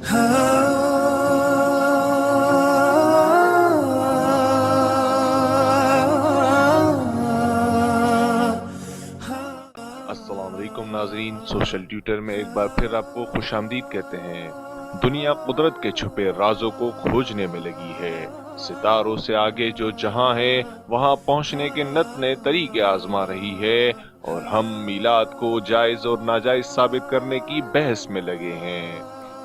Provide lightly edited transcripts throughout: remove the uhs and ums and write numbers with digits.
السلام علیکم ناظرین، سوشل ٹیوٹر میں ایک بار پھر آپ کو خوش آمدید کہتے ہیں۔ دنیا قدرت کے چھپے رازوں کو کھوجنے میں لگی ہے۔ ستاروں سے آگے جو جہاں ہے وہاں پہنچنے کے نت نئے طریقے آزما رہی ہے، اور ہم میلاد کو جائز اور ناجائز ثابت کرنے کی بحث میں لگے ہیں۔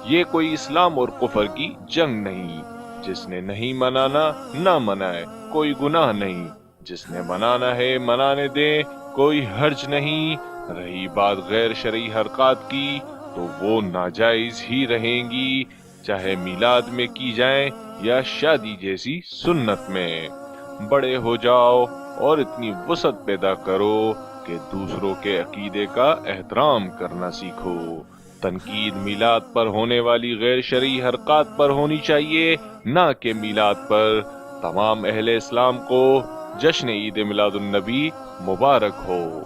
یہ کوئی اسلام اور کفر کی جنگ نہیں۔ جس نے نہیں منانا نہ منائے، کوئی گناہ نہیں۔ جس نے منانا ہے منانے دے، کوئی حرج نہیں۔ رہی بات غیر شرعی حرکات کی تو وہ ناجائز ہی رہیں گی، چاہے میلاد میں کی جائیں یا شادی جیسی سنت میں۔ بڑے ہو جاؤ اور اتنی وسعت پیدا کرو کہ دوسروں کے عقیدے کا احترام کرنا سیکھو۔ تنقید میلاد پر ہونے والی غیر شرعی حرکات پر ہونی چاہیے، نہ کہ میلاد پر۔ تمام اہل اسلام کو جشن عید میلاد النبی مبارک ہو۔